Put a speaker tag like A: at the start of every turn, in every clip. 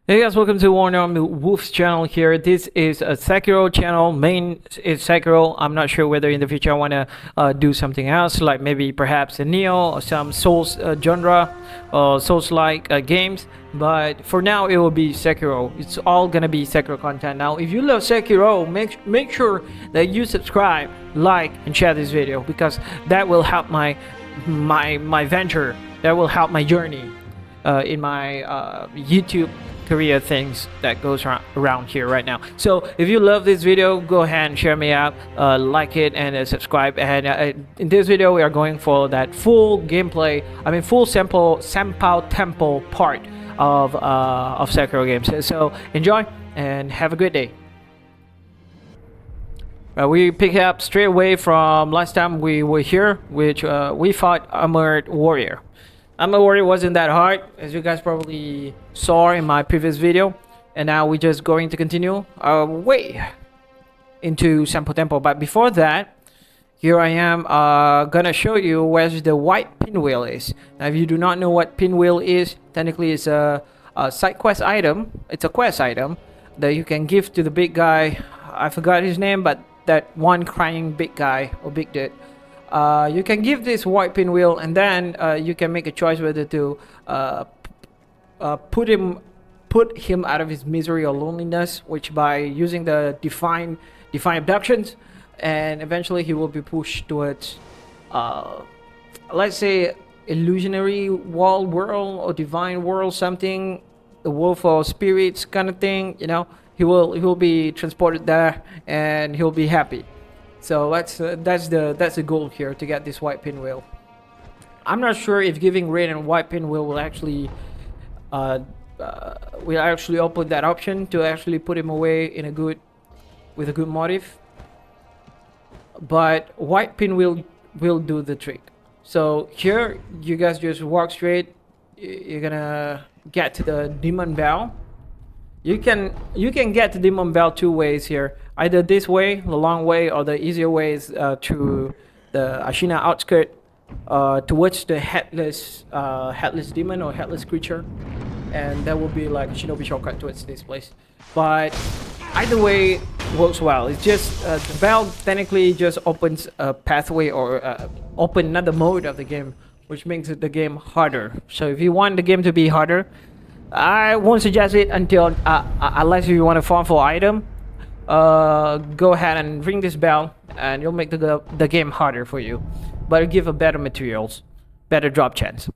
A: Hey guys, welcome to Warner Wolf's channel here. This is a Sekiro channel. Main is Sekiro. I'm not sure whether in the future I want to do something else, like maybe perhaps a Neo or some Souls genre or Souls-like games. But for now, it will be Sekiro. It's all gonna be Sekiro content. Now, if you love Sekiro, make sure that you subscribe, like, and share this video because that will help my venture. That will help my journey in my YouTube career things that goes around here right now. So if you love this video, go ahead and share me out, like it, and subscribe. And in this video we are going for that full gameplay, full Senpou temple part of Sekiro games. So enjoy and have a good day. We pick up straight away from last time we were here, which we fought Armored Warrior. Armored Warrior wasn't that hard, as you guys probably saw in my previous video. And now we're just going to continue our way into Senpou Temple. But before that, here I am gonna show you where the white pinwheel is. Now if you do not know what pinwheel is, technically it's a side quest item. It's a quest item that you can give to the big guy. I forgot his name, but that one crying big guy or big dude. You can give this white pinwheel, and then you can make a choice whether to put him out of his misery or loneliness, which by using the define abductions, and eventually he will be pushed towards let's say illusionary world or divine world, something, the world for spirits kind of thing. You know, he will be transported there and he'll be happy. So that's the goal here, to get this white pinwheel. I'm not sure if giving Raiden white pinwheel will actually open that option to actually put him away with a good motive. But white pinwheel will do the trick. So here you guys just walk straight. You're gonna get to the Demon Bell. You can get to Demon Bell two ways here. Either this way, the long way, or the easier way is through the Ashina outskirt towards the headless demon or headless creature, and that will be like a shinobi shortcut towards this place. But either way works well. It's just the bell technically just opens a pathway or open another mode of the game, which makes the game harder. So if you want the game to be harder, I won't suggest it until unless you want to farm for item. Go ahead and ring this bell and you'll make the game harder for you, but it'll give a better materials, better drop chance.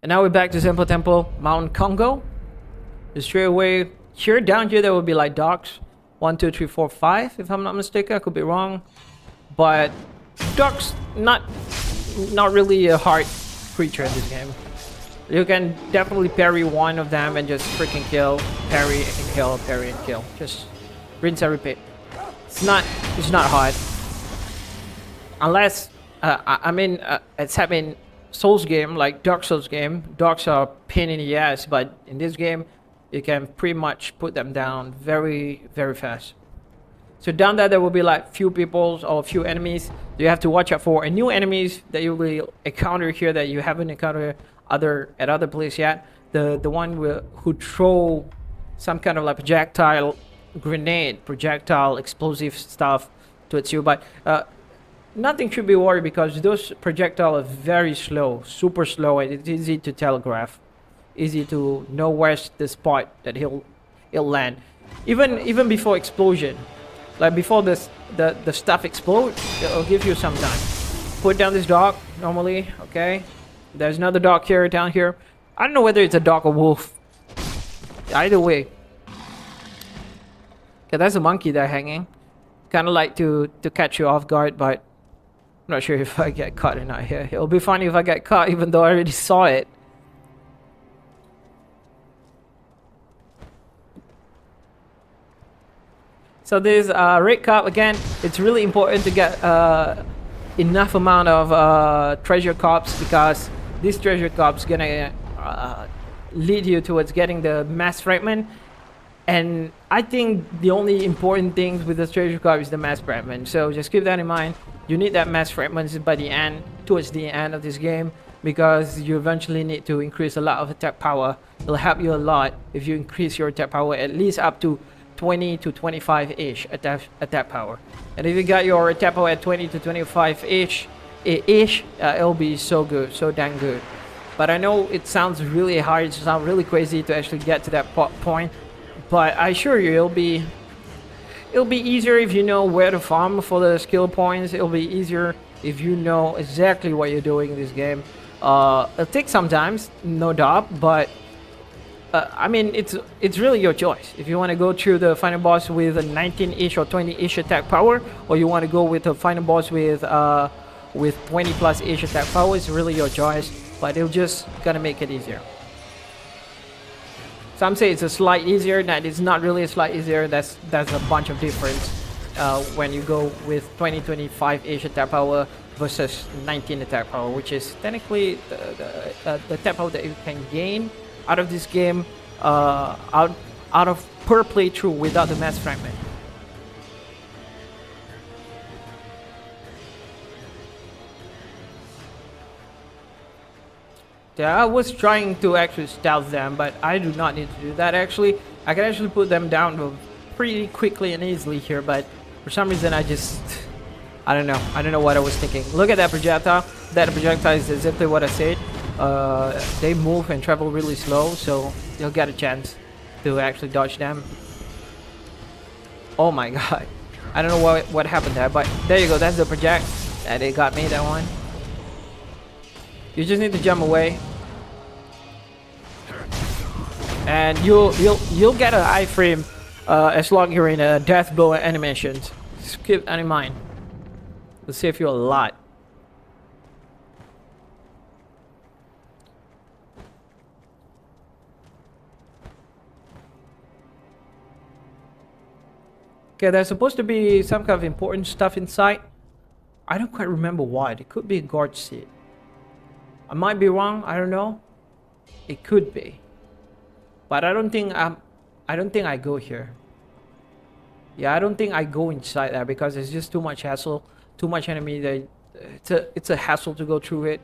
A: And now we're back to Senpou Temple, Mount Congo. Just straight away here, down here there will be like docks 1 2 3 4 5 if I'm not mistaken. I could be wrong, but docks not really a hard creature in this game. You can definitely parry one of them and just freaking kill, parry and kill, parry and kill. Just rinse and repeat. It's not hard. Unless except in Souls game, like Dark Souls game, dogs are pain in the ass, but in this game you can pretty much put them down very, very fast. So down there will be like few people or few enemies you have to watch out for, and new enemies that you will encounter here that you haven't encountered at other place yet. The one who throw some kind of like projectile grenade, projectile explosive stuff towards you, but nothing should be worried because those projectile are very slow, super slow, and it's easy to telegraph, easy to know where's the spot that he'll land, even before explosion. Like before the stuff explode, it'll give you some time. Put down this dog normally, okay? There's another dog here, down here. I don't know whether it's a dog or wolf. Either way. Okay, that's a monkey there hanging. Kind of like to catch you off guard, but I'm not sure if I get caught or not here. It'll be funny if I get caught, even though I already saw it. So this red cup, again, it's really important to get enough amount of treasure cups, because this treasure cups gonna lead you towards getting the mass fragment. And I think the only important thing with the treasure cup is the mass fragment. So just keep that in mind. You need that mass fragments by the end, towards the end of this game. because you eventually need to increase a lot of attack power. It'll help you a lot if you increase your attack power at least up to 20 to 25-ish attack power. And if you got your attack power at 20 to 25-ish, it'll be so good, so dang good. But I know it sounds really hard, it sounds really crazy to actually get to that point. But I assure you, it'll be easier if you know where to farm for the skill points. It'll be easier if you know exactly what you're doing in this game. It'll take some time, no doubt, but I mean, it's really your choice. If you want to go through the final boss with a 19-ish or 20-ish attack power, or you want to go with a final boss with 20+-ish attack power, it's really your choice. But it'll just gonna make it easier. Some say it's a slight easier. That is not really a slight easier. That's a bunch of difference when you go with 25-ish attack power versus 19 attack power, which is technically the attack power that you can gain out of this game out of per playthrough without the mass fragment. Yeah, I was trying to actually stealth them, but I do not need to do that actually. I can actually put them down pretty quickly and easily here, but for some reason I don't know what I was thinking. Look at that projectile. That projectile is exactly what I said. They move and travel really slow, so you'll get a chance to actually dodge them. Oh my god. I don't know what happened there, but there you go. That's the project. And they got me, that one. You just need to jump away, and you'll get an iframe as long as you're in a death blow animations. Just keep that in mind. It'll save you a lot. Okay, there's supposed to be some kind of important stuff inside. I don't quite remember what. It could be a guard seat. I might be wrong, I don't know. It could be. But I don't think I go here. Yeah, I don't think I go inside there because it's just too much hassle, too much enemy that it's a hassle to go through it.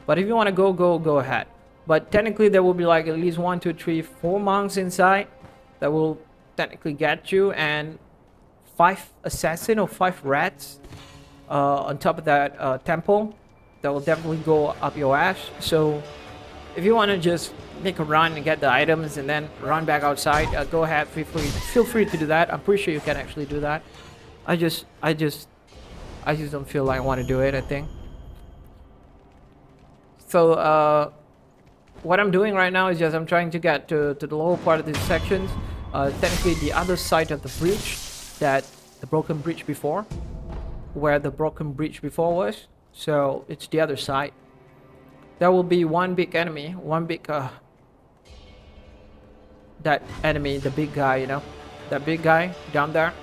A: But if you want to go ahead. But technically there will be like at least 1, 2, 3, 4 monks inside that will technically get you, and 5 assassin or 5 rats on top of that temple. That will definitely go up your ass. So if you want to just make a run and get the items and then run back outside, go ahead, feel free to do that. I'm pretty sure you can actually do that. I just don't feel like I want to do it, I think. So what I'm doing right now is just I'm trying to get to the lower part of these sections, technically the other side of the bridge, that the broken bridge before, where the broken bridge before was. So it's the other side. There will be one big enemy, that enemy, the big guy, you know, that big guy down there.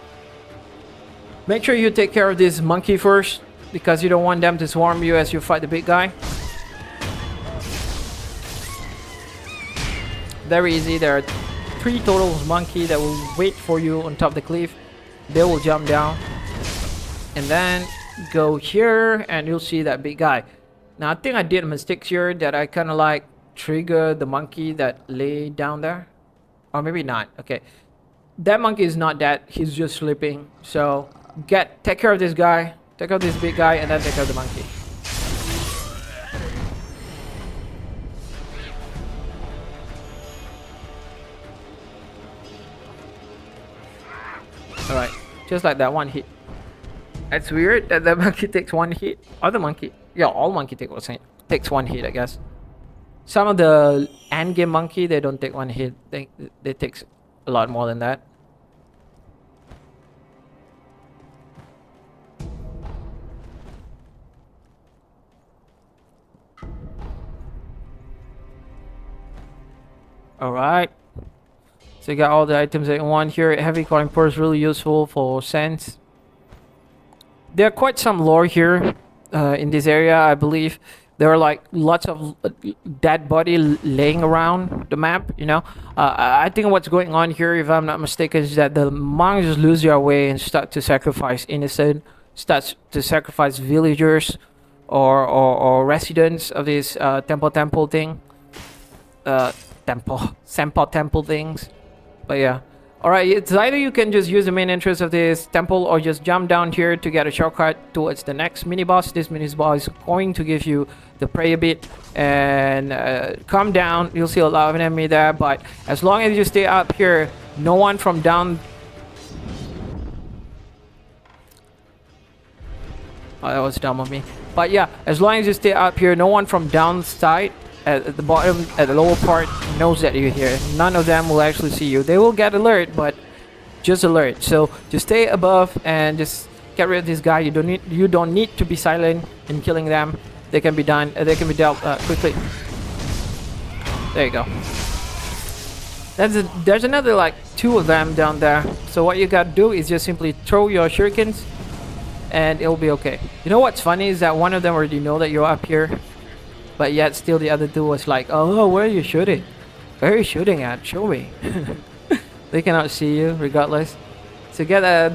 A: Make sure you take care of this monkey first, because you don't want them to swarm you as you fight the big guy. Very easy. There are 3 total monkey that will wait for you on top of the cliff. They will jump down, and then go here and you'll see that big guy. Now I think I did a mistake here, that I kind of like triggered the monkey that lay down there, or maybe not. Okay, that monkey is not dead, he's just sleeping. So take care of this guy, take care of this big guy, and then take care of the monkey. All right, just like that, one hit. It's weird that the monkey takes 1 hit. Other monkey, yeah, all monkey takes 1 hit, I guess. Some of the end game monkey, they don't take 1 hit. They take a lot more than that. All right. So you got all the items that you want here. Heavy coin purse, really useful for sense. There are quite some lore here in this area, I believe. There are like lots of dead body laying around the map, you know. I think what's going on here, if I'm not mistaken, is that the monks lose their way and start to sacrifice innocent, start to sacrifice villagers, or residents of this temple thing. Senpou temple things. But yeah. Alright, it's either you can just use the main entrance of this temple or just jump down here to get a shortcut towards the next mini boss. This mini boss is going to give you the prayer bit and come down. You'll see a lot of enemy there, but as long as you stay up here, no one from down. Oh, that was dumb of me. But yeah, as long as you stay up here, no one from downside at the bottom, at the lower part, knows that you're here. None of them will actually see you. They will get alert, but just alert. So just stay above and just get rid of this guy. You don't need to be silent in killing them. They can be done. They can be dealt quickly. There you go. There's another like 2 of them down there. So what you gotta do is just simply throw your shurikens, and it'll be okay. You know what's funny is that one of them already know that you're up here. But yet still the other 2 was like, oh, where are you shooting? Where are you shooting at? Show me. They cannot see you regardless. So get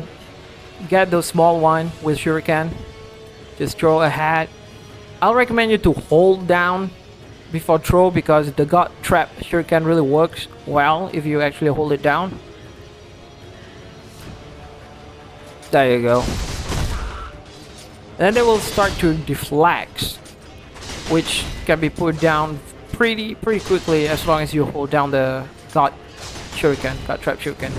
A: those small one with shuriken. Just throw a hat. I'll recommend you to hold down before throw because the god trap shuriken really works well if you actually hold it down. There you go. Then they will start to deflect, which can be put down pretty quickly as long as you hold down the god trap shuriken.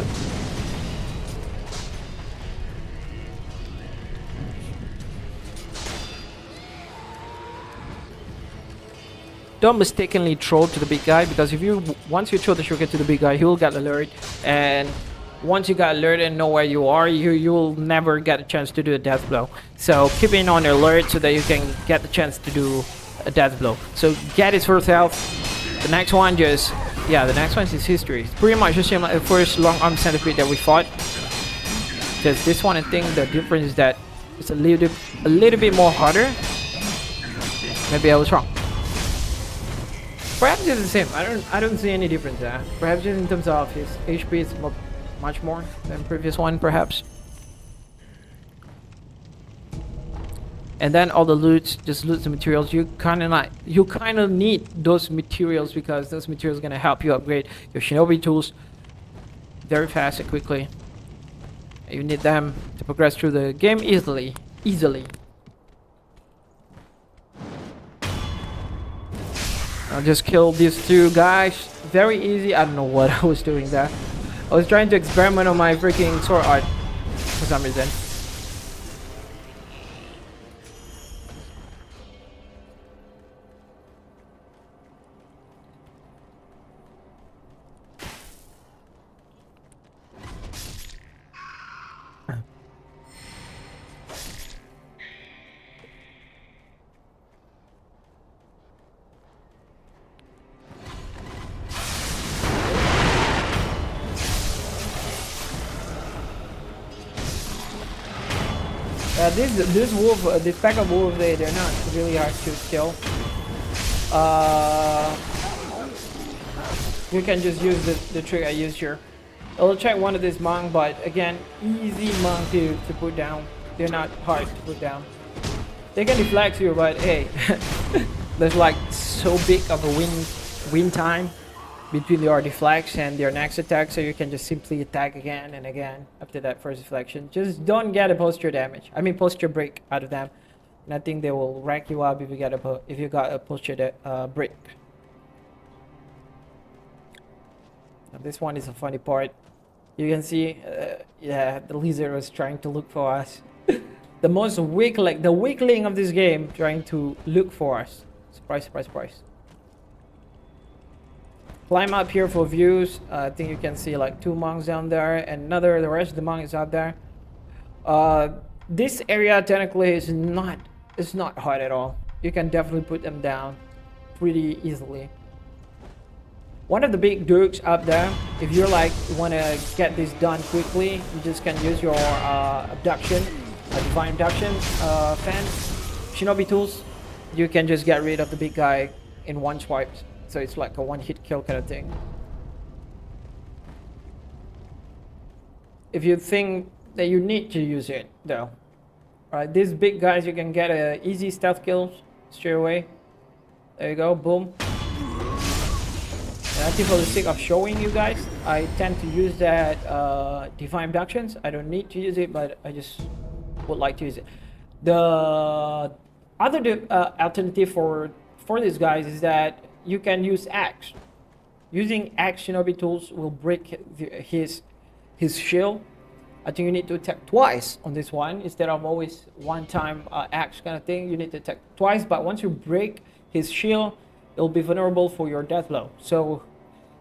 A: Don't mistakenly throw to the big guy because once you throw the shuriken to the big guy, he will get alert, and once you got alert and know where you are, you'll never get a chance to do a death blow. So keep in on alert so that you can get the chance to do a death blow. So get his first health. The next one the next one is history. It's pretty much the same like the first long arm centipede that we fought. Just this one, I think the difference is that it's a little bit more harder. Maybe I was wrong. Perhaps it's the same. I don't see any difference there. Perhaps just in terms of his HP, it's much more than previous one, perhaps. And then all the loots, just loot the materials. You kind of need those materials because those materials are gonna help you upgrade your shinobi tools very fast and quickly. You need them to progress through the game easily. I'll just kill these 2 guys. Very easy. I don't know what I was doing there. I was trying to experiment on my freaking sword art for some reason. This wolf, this pack of wolves, they're not really hard to kill. You can just use the trick I used here. I'll check one of these monk, but again, easy monk to put down. They're not hard to put down. They can deflect you, but hey, there's like so big of a win time between your deflects and your next attack, so you can just simply attack again and again after that first deflection. Just don't get a posture damage. I mean posture break out of them. And I think they will rack you up if you got a posture break. Now this one is a funny part. You can see, yeah, the lizard was trying to look for us. The weakling of this game trying to look for us. Surprise, surprise, surprise. Climb up here for views. I think you can see like 2 monks down there, and the rest of the monk is out there. This area technically is not hard at all. You can definitely put them down pretty easily. One of the big dukes up there, if you're like want to get this done quickly, you just can use your abduction, divine abduction fan, shinobi tools. You can just get rid of the big guy in one swipe. So it's like a one-hit kill kind of thing. If you think that you need to use it, though, Alright, these big guys, you can get a easy stealth kill straight away. There you go, boom. And I think for the sake of showing you guys, I tend to use that Divine Abductions. I don't need to use it, but I just would like to use it. The other alternative for these guys is that you can use axe. Using axe shinobi tools will break his shield. I think you need to attack twice on this one instead of always one time axe kind of thing. You need to attack twice, but once you break his shield, it'll be vulnerable for your death blow. So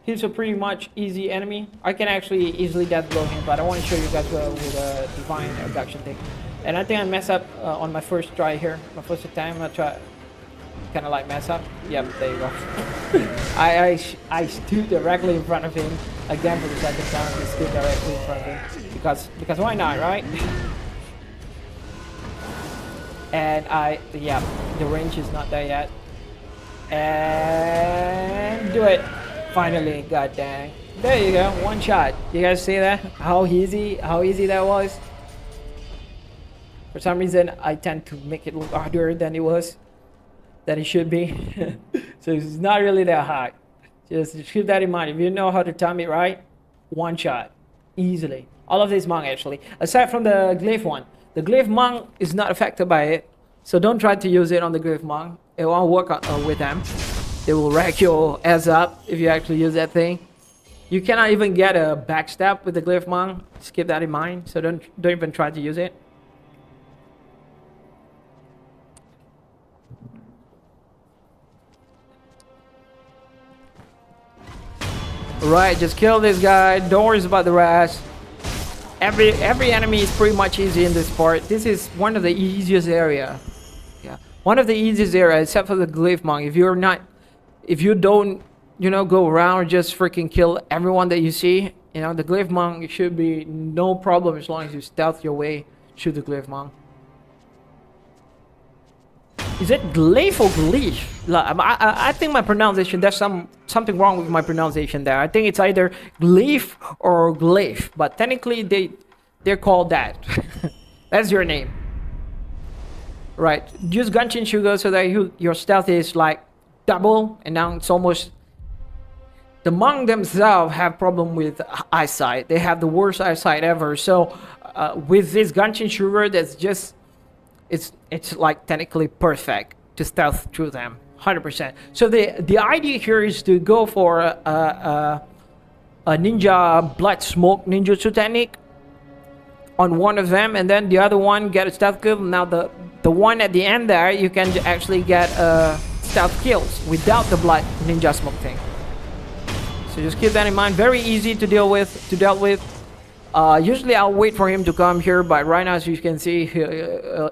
A: he's a pretty much easy enemy. I can actually easily death blow him, but I want to show you guys with a Divine Abduction thing. And I think I messed up on my first try here, my first time. I try kind of like mess up. Yep, there you go. I stood directly in front of him again for the second time. I stood directly in front of him because why not, right? And yeah, the range is not there yet. And do it finally. God dang, there you go, one shot. You guys see that? How easy that was. For some reason, I tend to make it look harder than it should be. So it's not really that hard. Just keep that in mind. If you know how to time it right, one shot, easily. All of this monk actually, aside from the glyph one. The glyph monk is not affected by it, so don't try to use it on the glyph monk. It won't work with them. They will rack your ass up if you actually use that thing. You cannot even get a backstab with the glyph monk. Just keep that in mind. So don't even try to use it. Right, just kill this guy. Don't worry about the rest. Every enemy is pretty much easy in this part. This is one of the easiest area. Yeah, one of the easiest area except for the glyph monk. If you don't, go around and just freaking kill everyone that you see, the glyph monk should be no problem as long as you stealth your way through the glyph monk. Is it glyph or glyph? I think my pronunciation, there's something wrong with my pronunciation there. I think it's either glyph or glyph, but technically they're called that. That's your name. Right, use Gunshin Sugar so that your stealth is like double, and now it's almost... The monk themselves have problem with eyesight. They have the worst eyesight ever. So with this Gunshin Sugar, that's just... It's like technically perfect to stealth through them, 100%. So the idea here is to go for a ninja blood smoke ninjutsu technique on one of them, and then the other one get a stealth kill. Now the one at the end there, you can actually get stealth kills without the blood ninja smoke thing. So just keep that in mind. Very easy to deal with. Usually I'll wait for him to come here, but right now, as you can see,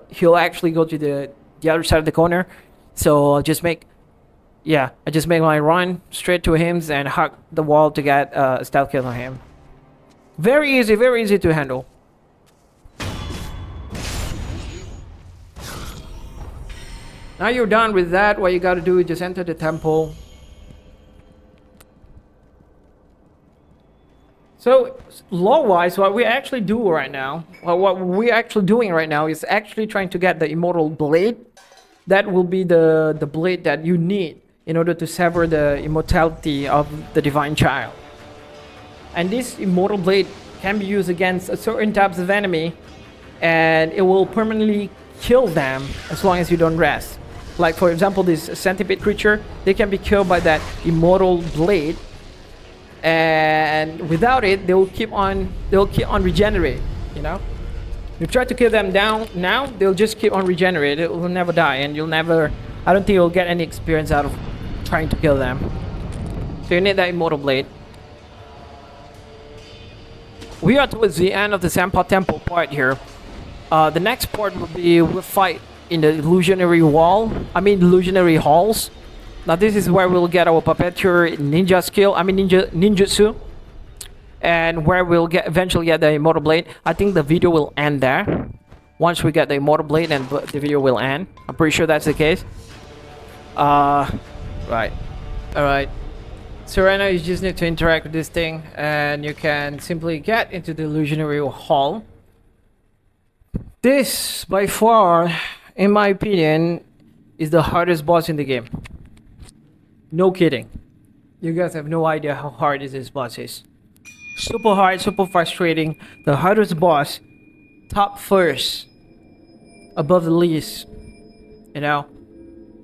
A: he'll actually go to the other side of the corner. So I just make my run straight to him and hug the wall to get a stealth kill on him. Very easy to handle. Now you're done with that. What you gotta do is just enter the temple. So, law-wise, what we're actually doing right now is actually trying to get the Immortal Blade. That will be the blade that you need in order to sever the immortality of the Divine Child. And this Immortal Blade can be used against certain types of enemy, and it will permanently kill them as long as you don't rest. Like, for example, this centipede creature, they can be killed by that Immortal Blade. And without it, they'll keep on regenerate. You try to kill them down now, they'll just keep on regenerate. It will never die, and I don't think you'll get any experience out of trying to kill them. So you need that Immortal Blade. We are towards the end of the Senpou Temple part here. The next part will be we'll fight in the illusionary halls. Now this is where we'll get our Puppeteer ninja skill, ninjutsu. And where we'll eventually get the Immortal Blade. I think the video will end there. Once we get the Immortal Blade, then the video will end. I'm pretty sure that's the case. Right. Alright. So right now you just need to interact with this thing, and you can simply get into the illusionary hall. This, by far, in my opinion, is the hardest boss in the game. No kidding. You guys have no idea how hard this boss is. Super hard, super frustrating. The hardest boss, top first, above the least, you know,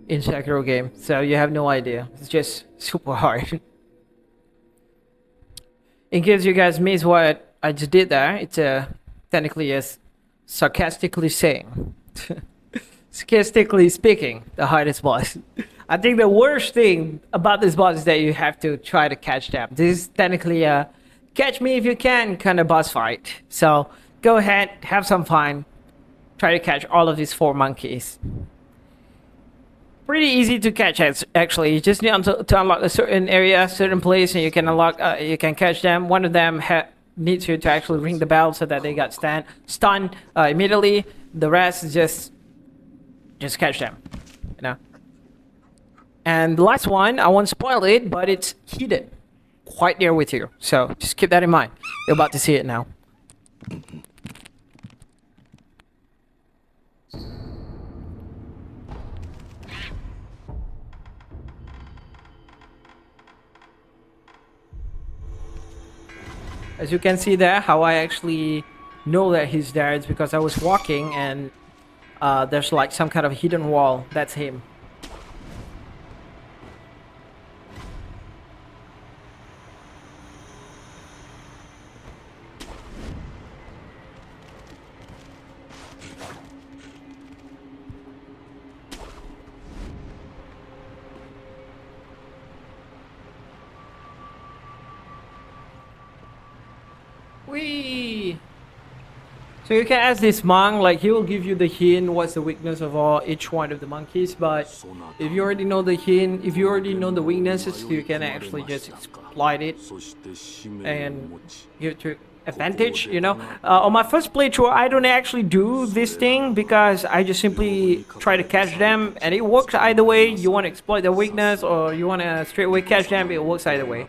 A: in Sekiro game. So you have no idea. It's just super hard. In case you guys missed what I just did there, it's technically as sarcastically saying, sarcastically speaking, the hardest boss. I think the worst thing about this boss is that you have to try to catch them. This is technically a catch me if you can kind of boss fight. So go ahead, have some fun, try to catch all of these 4 monkeys. Pretty easy to catch actually. You just need to unlock a certain area, certain place, and you can unlock. You can catch them. One of them needs you to actually ring the bell so that they got stunned immediately. The rest is just catch them, you know. And the last one, I won't spoil it, but it's hidden, quite there with you. So just keep that in mind. You're about to see it now. As you can see there, how I actually know that he's there is because I was walking and there's like some kind of hidden wall. That's him. Whee! So you can ask this monk, like he will give you the hint what's the weakness of each one of the monkeys, but if you already know the hint, if you already know the weaknesses, you can actually just exploit it and give it to advantage, you know. On my first playthrough, I don't actually do this thing because I just simply try to catch them, and it works either way. You want to exploit their weakness or you want to straight away catch them, it works either way.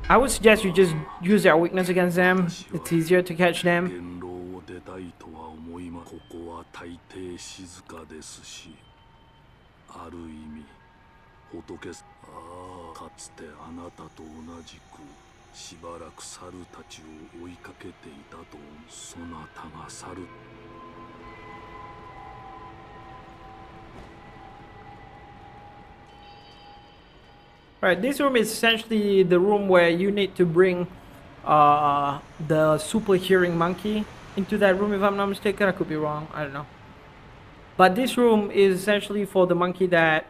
A: I would suggest you just use their weakness against them. It's easier to catch them. Right, this room is essentially the room where you need to bring the super hearing monkey into that room, if I'm not mistaken. I could be wrong, I don't know. But this room is essentially for the monkey that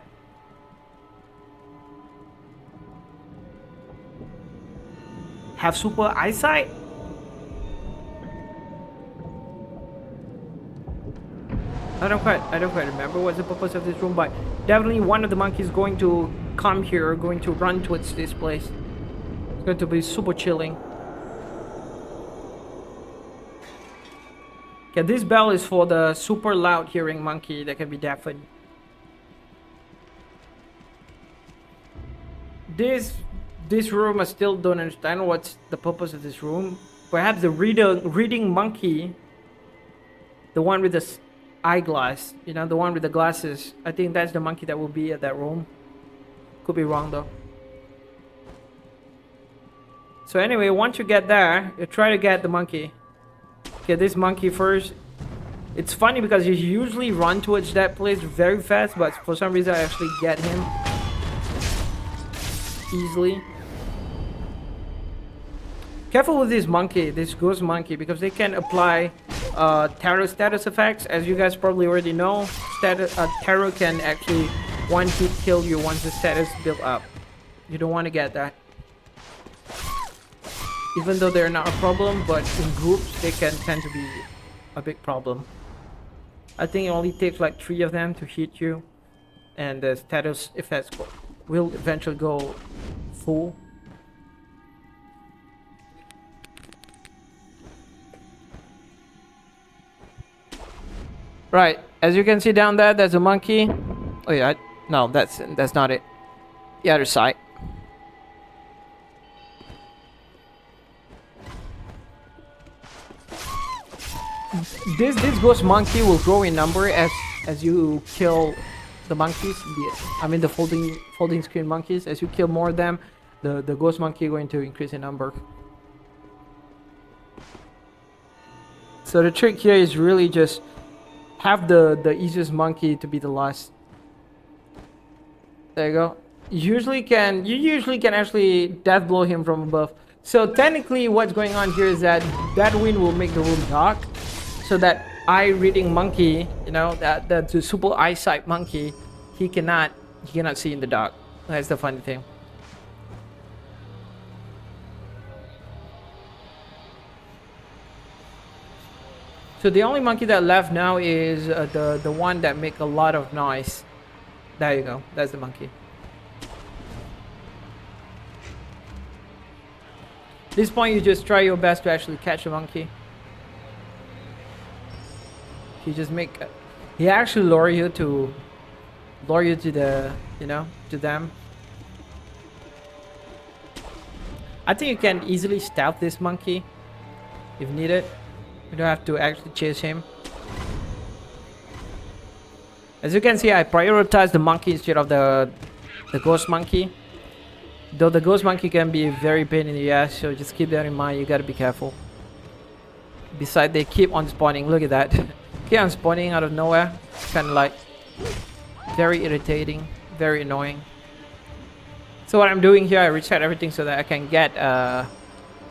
A: have super eyesight. I don't quite remember what's the purpose of this room, but definitely one of the monkeys going to come here, going to run towards this place. It's going to be super chilling. Okay, this bell is for the super loud hearing monkey that can be deafened. This room, I still don't understand what's the purpose of this room. Perhaps the reading monkey, the one with the eyeglass, you know, the one with the glasses. I think that's the monkey that will be at that room. Could be wrong though. So anyway, once you get there, you try to get the monkey. Get this monkey first. It's funny because you usually run towards that place very fast, but for some reason I actually get him easily. Careful with this monkey, this ghost monkey, because they can apply tarot status effects. As you guys probably already know, tarot can actually one hit kill you once the status build up. You don't want to get that. Even though they're not a problem, but in groups they can tend to be a big problem. I think it only takes like 3 of them to hit you, and the status effects will eventually go full. Right, as you can see down there, there's a monkey. Oh yeah, no, that's not it. The other side. This ghost monkey will grow in number as you kill the monkeys. I mean the folding screen monkeys. As you kill more of them, the ghost monkey going to increase in number. So the trick here is really just have the easiest monkey to be the last. There you go. You usually can actually death blow him from above. So technically what's going on here is that wind will make the room dark, so that eye reading monkey, you know, that the super eyesight monkey, he cannot see in the dark. That's the funny thing. So the only monkey that left now is the one that make a lot of noise. There you go. That's the monkey. At this point, you just try your best to actually catch a monkey. He actually lure you to the, you know, to them. I think you can easily stealth this monkey if needed. You don't have to actually chase him. As you can see, I prioritize the monkey instead of the ghost monkey. Though the ghost monkey can be a very pain in the ass, so just keep that in mind. You gotta be careful. Besides, they keep on spawning. Look at that. Keep on spawning out of nowhere. Kind of like very irritating, very annoying. So what I'm doing here, I reset everything so that I can get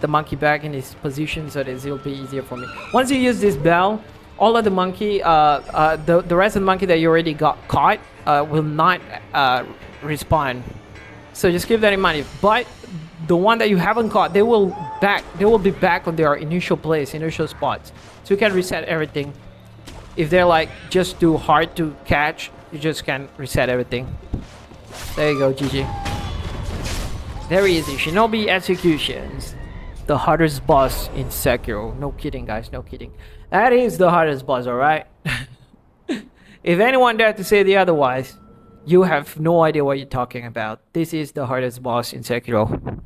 A: the monkey back in his position, so that it'll be easier for me. Once you use this bell, all of the monkey, the rest of the monkey that you already got caught will not respawn. So just keep that in mind. But the one that you haven't caught, they will be back on their initial place, initial spots. So you can reset everything. If they're like just too hard to catch, you just can reset everything. There you go, GG. Very easy. Shinobi executions. The hardest boss in Sekiro. No kidding, guys. No kidding. That is the hardest boss, alright? If anyone dared to say the otherwise, you have no idea what you're talking about. This is the hardest boss in Sekiro.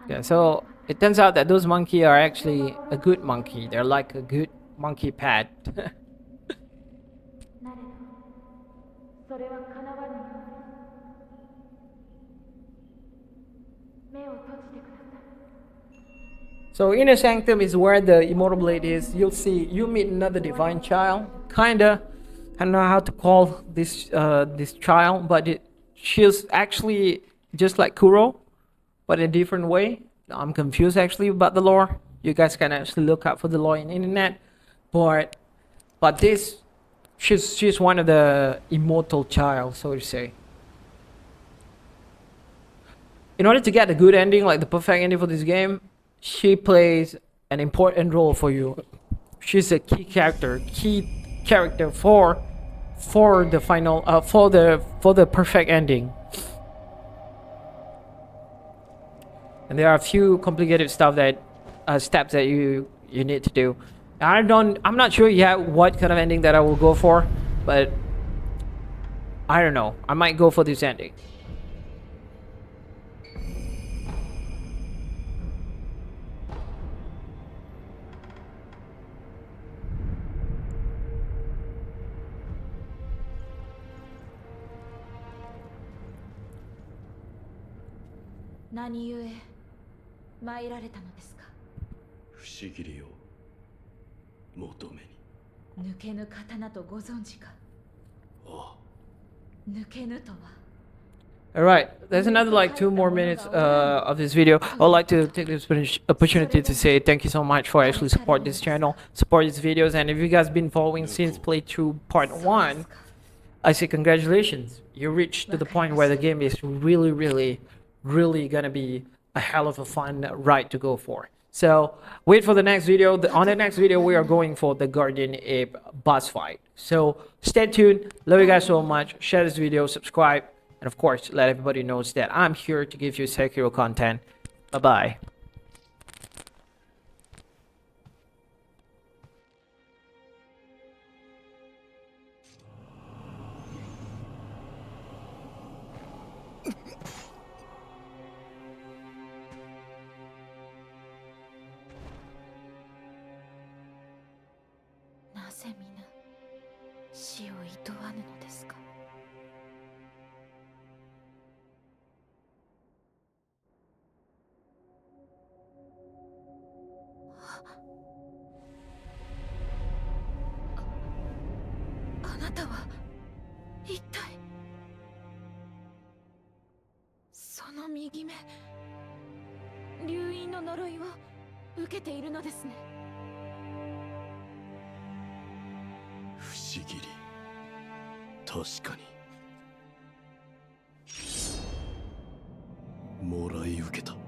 A: Yeah, so it turns out that those monkeys are actually a good monkey. They're like a good monkey pet. So Inner Sanctum is where the Immortal Blade is. You'll meet another divine child. Kinda, I don't know how to call this this child, but she's actually just like Kuro, but in a different way. I'm confused actually about the lore. You guys can actually look up for the lore in the internet. But she's one of the immortal child, so to say. In order to get a good ending, like the perfect ending for this game, she plays an important role for you. She's a key character for the final for the perfect ending. And there are a few complicated stuff that steps that you need to do. I'm not sure yet what kind of ending that I will go for, but I don't know. I might go for this ending. Alright, there's another like 2 more minutes of this video. I would like to take this opportunity to say thank you so much for actually support this channel, support these videos, and if you guys been following since playthrough part 1, I say congratulations. You reached to the point where the game is really gonna be a hell of a fun ride to go for. So wait for the next video. On the next video we are going for the Guardian Ape boss fight. So stay tuned. Love you guys so much. Share this video, subscribe, and of course let everybody know that I'm here to give you Sekiro content. Bye bye.
B: 死を厭わぬのですか。あなたは一体。その右目、流因の呪いを受けているのですね。
C: 不思議に確かにもらい受けた。